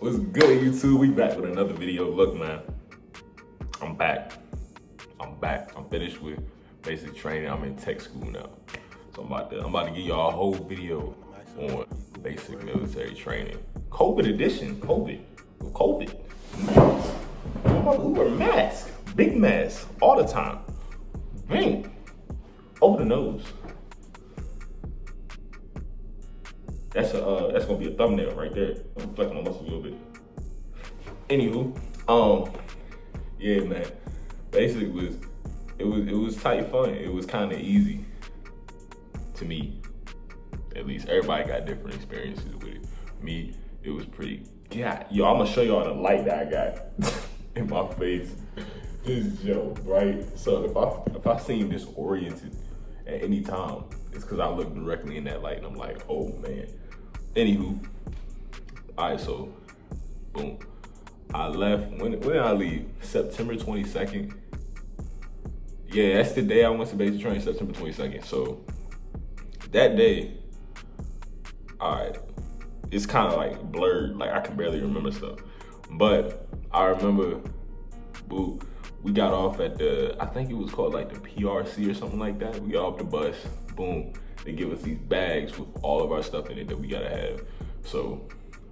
What's good, YouTube? We back with another video. Look, man, I'm back. I'm finished with basic training. I'm in tech school now, so I'm about to give y'all a whole video on basic military training. COVID edition. COVID. I'm about to wear a mask, big mask, all the time. Bang, over the nose. That's gonna be a thumbnail right there. I'm flexing my muscle a little bit. Anywho, yeah, man. Basically, it was tight fun. It was kind of easy to me, at least. Everybody got different experiences with it. Me, it was pretty. Yeah, yo, I'm gonna show y'all the light that I got in my face. This joke, right? So if I seem disoriented at any time, it's because I look directly in that light and I'm like, oh man. Anywho, all right, so boom. I left, when did I leave? September 22nd. Yeah, that's the day I went to basic training, September 22nd. So that day, all right, it's kind of like blurred, like I can barely remember stuff. But I remember, boo, we got off at I think it was called like the PRC or something like that. We got off the bus, boom. They give us these bags with all of our stuff in it that we gotta have. So,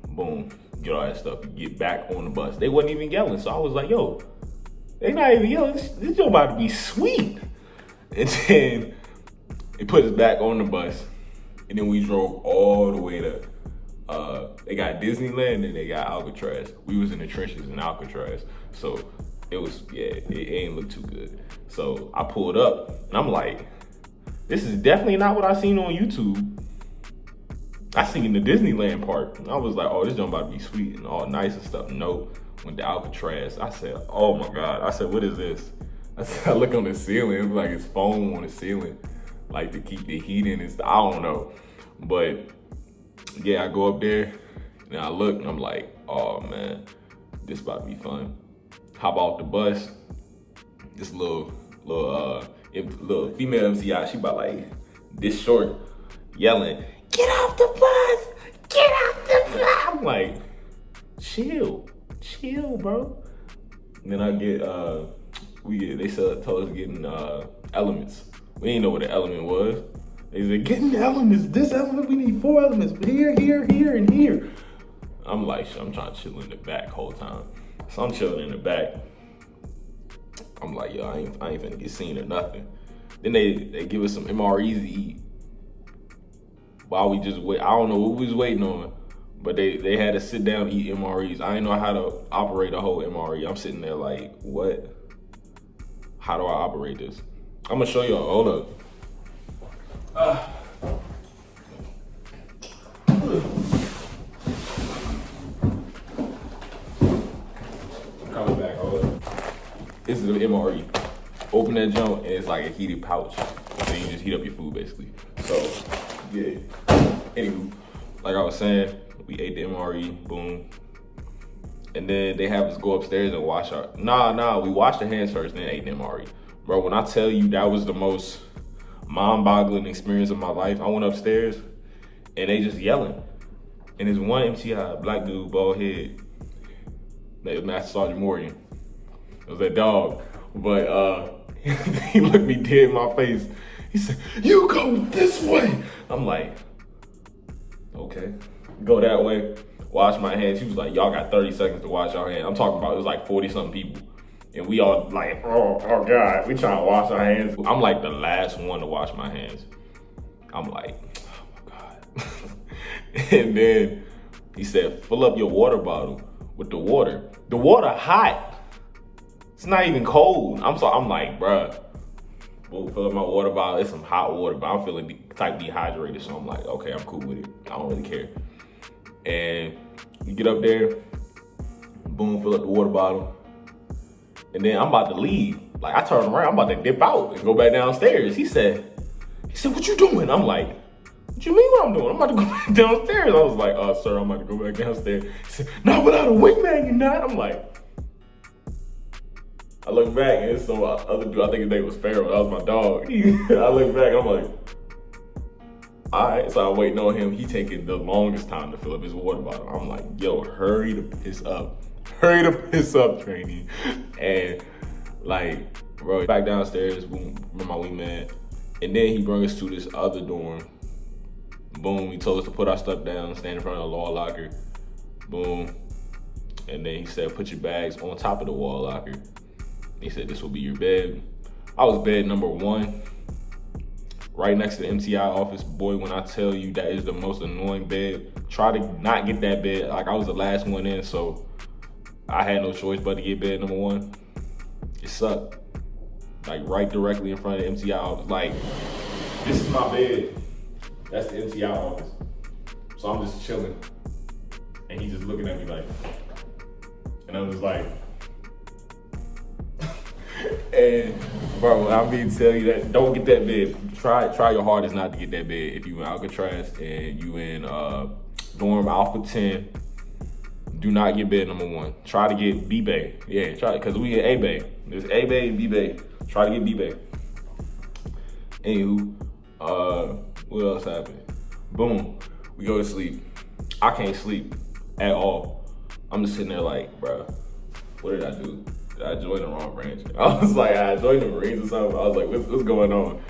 boom, get all that stuff, get back on the bus. They wasn't even yelling, so I was like, yo, they not even yelling, this joke about to be sweet. And then they put us back on the bus, and then we drove all the way to, they got Disneyland and they got Alcatraz. We was in the trenches in Alcatraz. So it was, yeah, it ain't look too good. So I pulled up and I'm like, this is definitely not what I seen on YouTube. I seen the Disneyland part. And I was like, oh, this jump about to be sweet and all nice and stuff. No, went to Alcatraz. I said, oh my God. I said, what is this? I look on the ceiling. It's like it's foam on the ceiling, like to keep the heat in. I don't know. But yeah, I go up there and I look and I'm like, oh man, this about to be fun. Hop off the bus. This little female MCI, she about like this short, yelling, get off the bus, get off the bus. I'm like, chill, bro. And then I get, they told us getting elements. We didn't know what the element was. They said, getting the elements, this element, we need 4 elements, here, and here. I'm like, I'm trying to chill in the back whole time. So I'm chilling in the back. I'm like, yo, I ain't finna get seen or nothing. Then they give us some MREs to eat while we just wait. I don't know what we was waiting on, but they had to sit down and eat MREs. I didn't know how to operate a whole MRE. I'm sitting there like, what? How do I operate this? I'm gonna show y'all, hold up. Coming back, hold up. This is the MRE. Open that junk and it's like a heated pouch. And you just heat up your food basically. So, yeah. Anywho, like I was saying, we ate the MRE, boom. And then they have us go upstairs and wash our, we washed our hands first, then ate the MRE. Bro, when I tell you that was the most mind-boggling experience of my life, I went upstairs and they just yelling. And there's one MTI, black dude, bald head, that was Master Sergeant Morgan. It was that dog, but he looked me dead in my face. He said, you go this way. I'm like, okay, go that way, wash my hands. He was like, y'all got 30 seconds to wash your hands. I'm talking about, it was like 40 something people. And we all like, oh God, we trying to wash our hands. I'm like the last one to wash my hands. I'm like, oh my God. And then he said, fill up your water bottle with the water. The water hot. It's not even cold. I'm like, bruh, we'll fill up my water bottle. It's some hot water, but I'm feeling type dehydrated. So I'm like, okay, I'm cool with it. I don't really care. And you get up there, boom, fill up the water bottle. And then I'm about to leave. Like I turn around, I'm about to dip out and go back downstairs. He said, what you doing? I'm like, what you mean what I'm doing? I'm about to go back downstairs. I was like, sir, I'm about to go back downstairs. He said, not without a wingman, you're not. I'm like, I look back and so other dude, I think his name was Pharaoh, that was my dog. I look back and I'm like, All right, so I'm waiting on him. He taking the longest time to fill up his water bottle. I'm like, yo, hurry to piss up. Hurry to piss up, trainee. And like, bro, back downstairs, boom, with my wingman. And then he brought us to this other dorm. Boom, he told us to put our stuff down, stand in front of the wall locker. Boom. And then he said, put your bags on top of the wall locker. He said, this will be your bed. I was bed number 1, right next to the MTI office. Boy, when I tell you that is the most annoying bed, try to not get that bed. Like, I was the last one in, so I had no choice but to get bed number 1. It sucked. Like, right directly in front of the MTI office. Like, this is my bed. That's the MTI office. So I'm just chilling. And he's just looking at me like, and I'm just like, and bro, when I mean tell you that, don't get that bed. Try your hardest not to get that bed. If you in Alcatraz and you in dorm Alpha 10, do not get bed number 1. Try to get B Bay. Yeah, try, because we in A Bay. There's A Bay and B Bay. Try to get B Bay. Anywho, what else happened? Boom, we go to sleep. I can't sleep at all. I'm just sitting there like, bro, what did I do? Did I join the wrong branch? I was like, I joined the Marines or something. I was like, what's going on?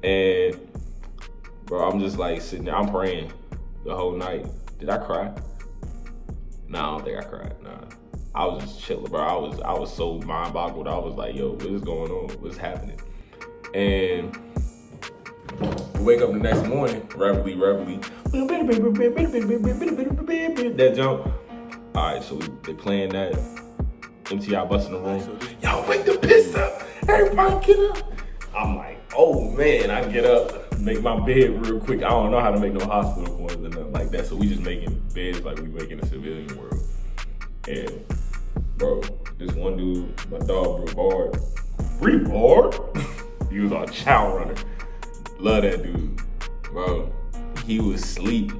And bro, I'm just like sitting there. I'm praying the whole night. Did I cry? Nah, I don't think I cried. Nah, I was just chilling, bro. I was so mind boggled. I was like, yo, what is going on? What's happening? And we wake up the next morning, reveille. That jump. All right, so they playing that. MTI busting the room. Y'all wake the piss up. Everybody get up. I'm like, oh man, I get up, make my bed real quick. I don't know how to make no hospital ones or nothing like that. So we just making beds like we make in the civilian world. And bro, this one dude, my dog Brevard, he was our chow runner. Love that dude. Bro, he was asleep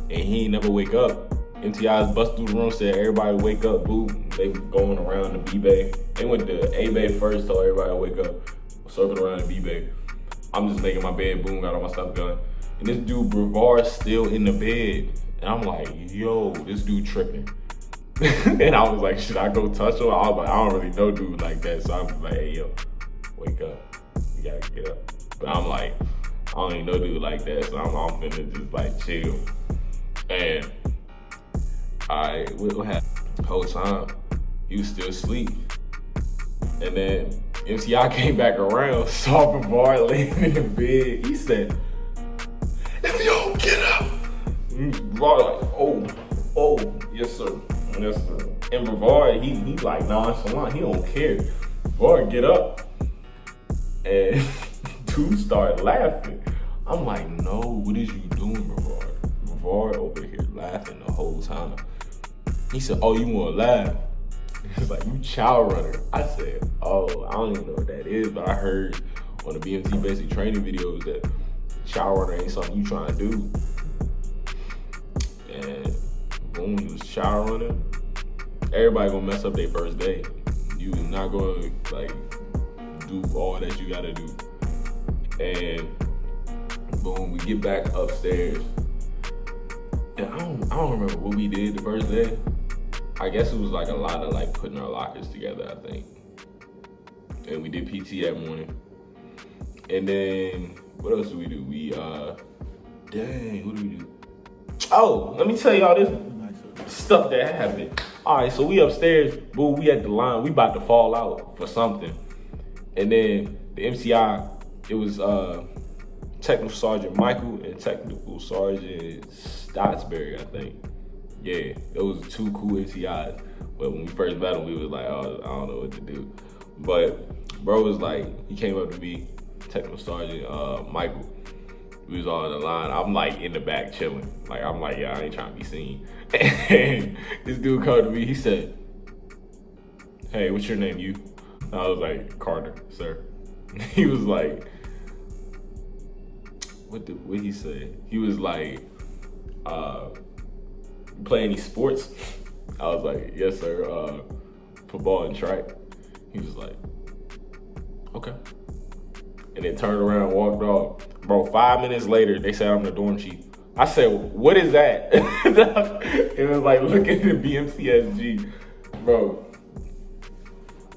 and he ain't never wake up. MTI's bust through the room, said everybody wake up, boo. They going around the B Bay. They went to A Bay first, told everybody to wake up, circled around the B Bay. I'm just making my bed, boom, got all my stuff done. And this dude Brevard's still in the bed. And I'm like, yo, this dude tripping. And I was like, should I go touch him? I was like, I don't really know dude like that. So I'm like, hey, yo, wake up. You gotta get up. But I'm like, I don't even know dude like that. So I'm finna just like chill. And what happened? The whole time, he was still asleep. And then MTI came back around, saw Brevard laying in the bed. He said, if you don't get up. Brevard like, oh, yes sir. And Brevard, he like nonchalant, he don't care. Brevard get up. And dude started laughing. I'm like, no, what is you doing, Brevard? Brevard over here laughing the whole time. He said, oh, you wanna laugh? He's like, you chow runner. I said, oh, I don't even know what that is, but I heard on the BMT basic training videos that chow runner ain't something you trying to do. And boom, he was chow running. Everybody gonna mess up their first day. You is not gonna like do all that you gotta do. And boom, we get back upstairs. And I don't remember what we did the first day. I guess it was like a lot of like putting our lockers together, I think. And we did PT that morning. And then what else did we do? We what do we do? Oh, let me tell y'all this stuff that happened. All right, so we upstairs, boo, we at the line, we about to fall out for something. And then the MCI, it was Technical Sergeant Michael and Technical Sergeant Stottsbury, I think. Yeah, those were two cool MCIs. But when we first met him, we was like, oh, I don't know what to do. But bro was like, he came up to me, Technical Sergeant Michael. We was all in the line. I'm like in the back chilling. Like, I'm like, yeah, I ain't trying to be seen. And this dude called to me, he said, hey, what's your name, you? And I was like, Carter, sir. He was like, what he say? He was like, play any sports? I was like, yes, sir, football and track. He was like, okay. and then turned around and walked off. Bro, 5 minutes later, they said I'm the dorm chief. I said, what is that? It was like, look at the BMTSG. Bro,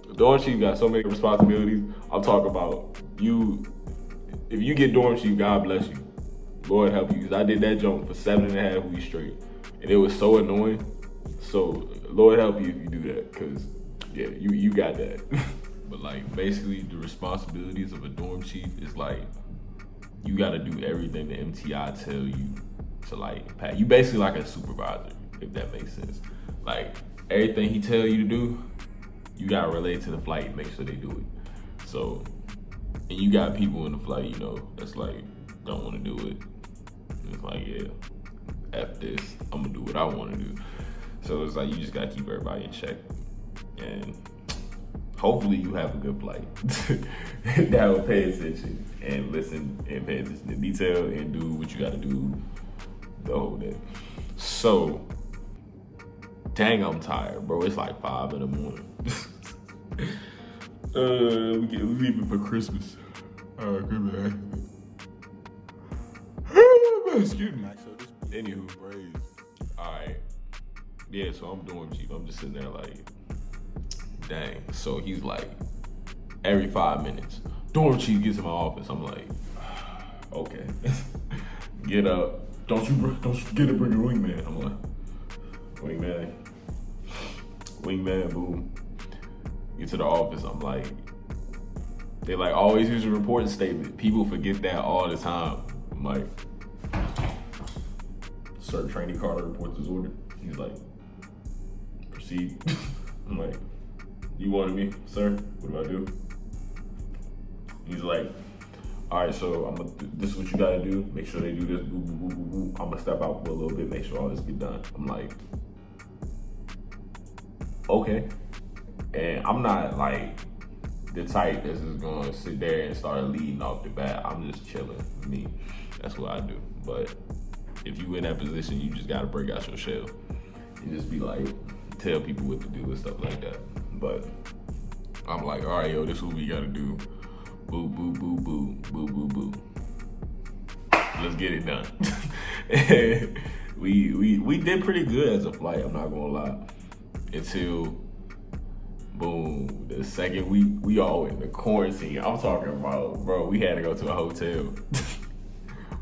the dorm chief got so many responsibilities. I'm talking about you. If you get dorm chief, God bless you. Lord help you, because I did that jump for 7.5 weeks straight. And it was so annoying. So, Lord help you if you do that, because, yeah, you got that. But, like, basically, the responsibilities of a dorm chief is, like, you got to do everything the MTI tell you to, like, pass. You basically like a supervisor, if that makes sense. Like, everything he tell you to do, you got to relate to the flight and make sure they do it. So, and you got people in the flight, you know, that's like, don't want to do it. And it's like, yeah, F this, I'm going to do what I want to do. So it's like, you just got to keep everybody in check. And hopefully you have a good flight that will pay attention and listen and pay attention to detail and do what you got to do the whole day. So, dang, I'm tired, bro. It's like 5 in the morning. We leaving for Christmas. Christmas. Excuse me. Anywho, alright. Yeah, so I'm dorm chief. I'm just sitting there like, dang. So he's like, every 5 minutes, dorm chief gets in my office. I'm like, okay. Get up. Don't you forget to bring your wingman. I'm like, wingman, boom. Get to the office, I'm like, they like, always use a reporting statement. People forget that all the time. I'm like, sir, trainee Carter reports his order. He's like, proceed. I'm like, you wanted me, sir? What do I do? He's like, all right, so this is what you gotta do. Make sure they do this, boo, boo, boo, boo, boo. I'm gonna step out for a little bit, make sure all this get done. I'm like, okay. And I'm not like the type that's just gonna sit there and start leading off the bat. I'm just chilling. Me, that's what I do. But if you in that position, you just gotta break out your shell and just be like, tell people what to do and stuff like that. But I'm like, all right, yo, this is what we gotta do. Boo, boo, boo, boo, boo, boo, boo. Let's get it done. And we did pretty good as a flight, I'm not gonna lie. Until, boom, the second week, we all in the quarantine. I'm talking about, bro, we had to go to a hotel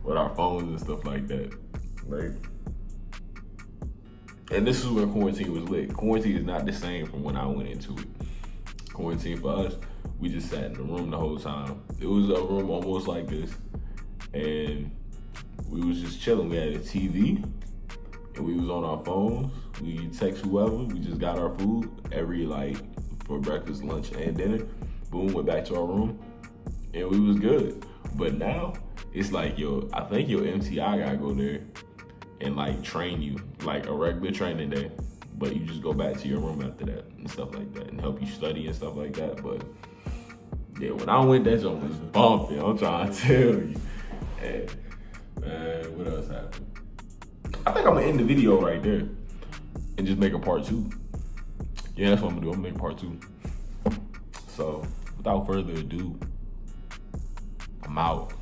with our phones and stuff like that, right? And this is when quarantine was lit. Quarantine is not the same from when I went into it. Quarantine for us, we just sat in the room the whole time. It was a room almost like this, and we was just chilling. We had a TV, and we was on our phones. We text whoever. We just got our food every, like, for breakfast, lunch, and dinner. Boom, went back to our room, and we was good. But now, it's like, yo, I think your MTI gotta go there and, like, train you, like a regular training day. But you just go back to your room after that and stuff like that and help you study and stuff like that. But, yeah, when I went, that joint was bumping. I'm trying to tell you. And, man, what else happened? I think I'm gonna end the video right there and just make a part 2. Yeah, that's what I'm gonna do. I'm gonna make a part 2. So, without further ado, I'm out.